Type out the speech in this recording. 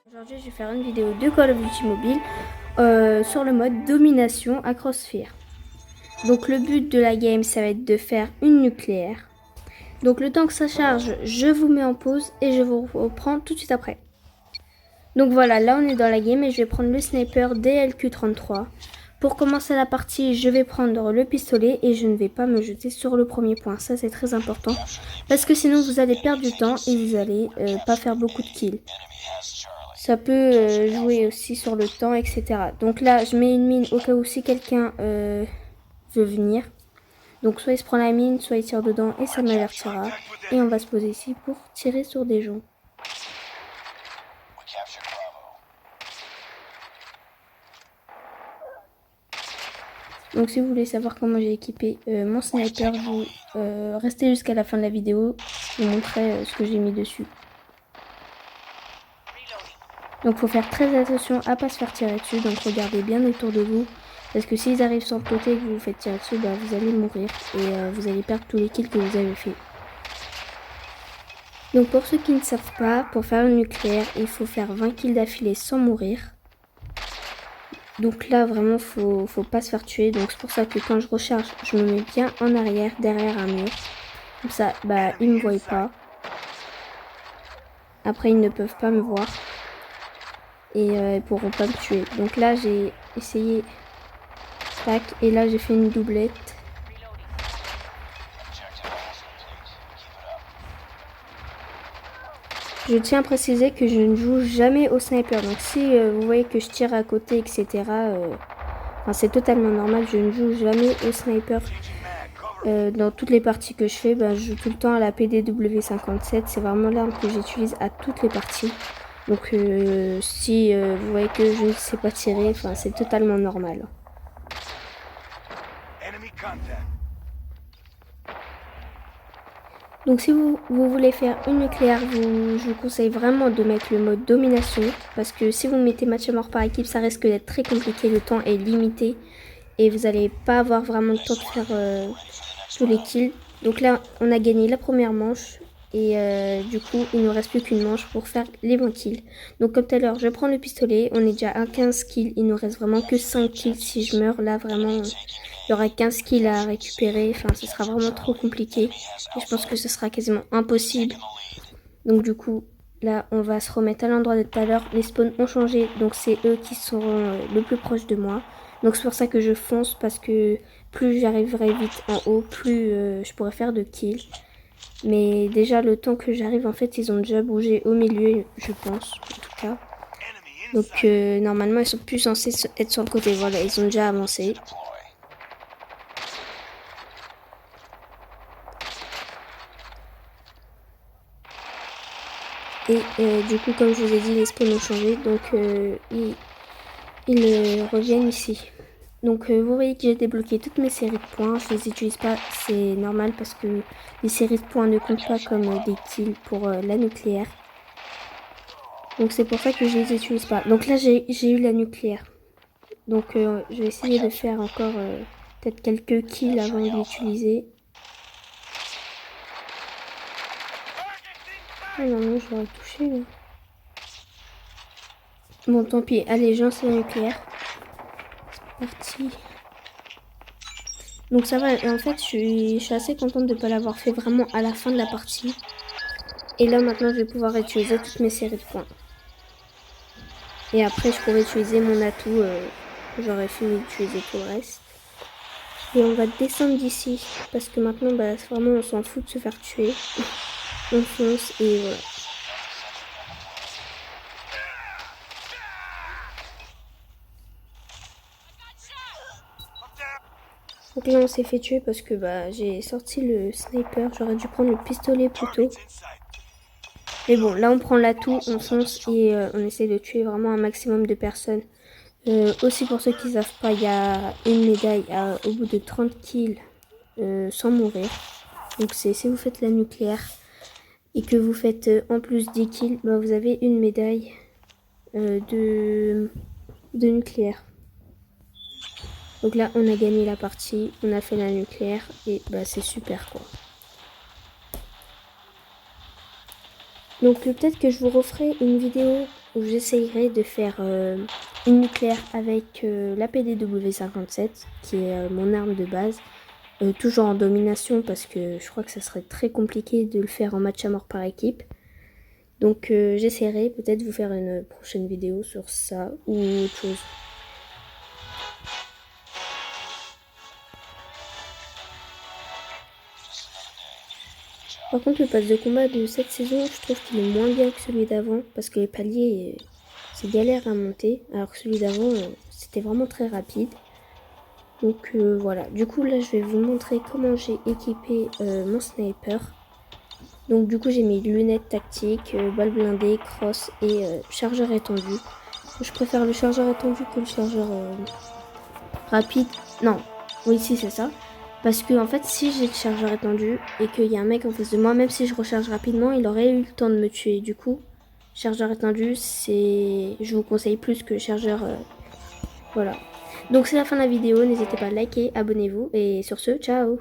Aujourd'hui, je vais faire une vidéo de Call of Duty Mobile sur le mode domination à Crossfire. Donc le but de la game, ça va être de faire une nucléaire. Donc le temps que ça charge, je vous mets en pause et je vous reprends tout de suite après. Donc voilà, là on est dans la game et je vais prendre le sniper DLQ-33. Pour commencer la partie, je vais prendre le pistolet et je ne vais pas me jeter sur le premier point. Ça c'est très important parce que sinon vous allez perdre du temps et vous allez pas faire beaucoup de kills. Ça peut jouer aussi sur le temps, etc. Donc là, je mets une mine au cas où si quelqu'un veut venir. Donc soit il se prend la mine, soit il tire dedans et ça m'avertira. Et on va se poser ici pour tirer sur des gens. Donc si vous voulez savoir comment j'ai équipé mon sniper, vous restez jusqu'à la fin de la vidéo. Je vous montrerai ce que j'ai mis dessus. Donc il faut faire très attention à pas se faire tirer dessus. Donc regardez bien autour de vous. Parce que s'ils arrivent sur le côté et que vous vous faites tirer dessus, bah, vous allez mourir. Et vous allez perdre tous les kills que vous avez fait. Donc pour ceux qui ne savent pas, pour faire le nucléaire, il faut faire 20 kills d'affilée sans mourir. Donc là vraiment faut pas se faire tuer. Donc c'est pour ça que quand je recharge, je me mets bien en arrière, derrière un mur. Comme ça, bah ils me voient pas. Après ils ne peuvent pas me voir. Et ils pourront pas me tuer. Donc là j'ai essayé. Tac, et là j'ai fait une doublette. Je tiens à préciser que je ne joue jamais au sniper. Donc si vous voyez que je tire à côté, etc. C'est totalement normal. Je ne joue jamais au sniper. Dans toutes les parties que je fais, je joue tout le temps à la PDW57. C'est vraiment l'arme que j'utilise à toutes les parties. Donc si vous voyez que je ne sais pas tirer, c'est totalement normal. Donc si vous voulez faire une nucléaire, je vous conseille vraiment de mettre le mode domination. Parce que si vous mettez match à mort par équipe, ça risque d'être très compliqué. Le temps est limité. Et vous n'allez pas avoir vraiment le temps de faire tous les kills. Donc là, on a gagné la première manche. Et du coup, il ne nous reste plus qu'une manche pour faire les 20 kills. Donc comme tout à l'heure, je prends le pistolet. On est déjà à 15 kills. Il ne nous reste vraiment que 5 kills. Si je meurs, là, vraiment, il y aura 15 kills à récupérer. Ce sera vraiment trop compliqué. Et je pense que ce sera quasiment impossible. Donc du coup, là, on va se remettre à l'endroit de tout à l'heure. Les spawns ont changé. Donc c'est eux qui seront le plus proche de moi. Donc c'est pour ça que je fonce, parce que plus j'arriverai vite en haut, plus je pourrai faire de kills. Mais déjà le temps que j'arrive, en fait, ils ont déjà bougé au milieu, je pense, en tout cas. Donc normalement, ils sont plus censés être sur le côté. Voilà, ils ont déjà avancé. Et du coup, comme je vous ai dit, les spawns ont changé, donc ils reviennent ici. Donc vous voyez que j'ai débloqué toutes mes séries de points. Je les utilise pas, c'est normal parce que les séries de points ne comptent pas comme des kills pour la nucléaire. Donc c'est pour ça que je les utilise pas. Donc là j'ai eu la nucléaire. Donc je vais essayer de faire encore peut-être quelques kills avant de l'utiliser. Ah non, non, je l'aurais touché là. Bon tant pis, allez, je lance la nucléaire. C'est parti. Donc ça va, en fait je suis assez contente de ne pas l'avoir fait vraiment à la fin de la partie. Et là maintenant je vais pouvoir utiliser toutes mes séries de points. Et après je pourrai utiliser mon atout, j'aurais fini d'utiliser tout le reste. Et on va descendre d'ici, parce que maintenant vraiment on s'en fout de se faire tuer. On fonce et voilà. Donc là on s'est fait tuer parce que j'ai sorti le sniper, j'aurais dû prendre le pistolet plus tôt. Mais bon, là on prend l'atout, on fonce et on essaie de tuer vraiment un maximum de personnes. Aussi pour ceux qui ne savent pas, il y a une médaille au bout de 30 kills sans mourir. Donc c'est si vous faites la nucléaire et que vous faites en plus 10 kills, vous avez une médaille de nucléaire. Donc là on a gagné la partie, on a fait la nucléaire et c'est super quoi. Donc peut-être que je vous referai une vidéo où j'essayerai de faire une nucléaire avec la PDW-57 qui est mon arme de base. Toujours en domination parce que je crois que ça serait très compliqué de le faire en match à mort par équipe. Donc j'essaierai peut-être de vous faire une prochaine vidéo sur ça ou autre chose. Par contre, le pass de combat de cette saison, je trouve qu'il est moins bien que celui d'avant parce que les paliers, c'est galère à monter, alors que celui d'avant, c'était vraiment très rapide. Donc voilà, du coup là je vais vous montrer comment j'ai équipé mon sniper. Donc du coup j'ai mis lunettes tactiques, balles blindées, crosse et chargeur étendu. Je préfère le chargeur étendu que le chargeur rapide. Non, oui si c'est ça. Parce que en fait si j'ai le chargeur étendu et qu'il y a un mec en face de moi, même si je recharge rapidement, il aurait eu le temps de me tuer. Du coup, chargeur étendu, je vous conseille plus que le chargeur... voilà. Donc c'est la fin de la vidéo, n'hésitez pas à liker, abonnez-vous et sur ce, ciao.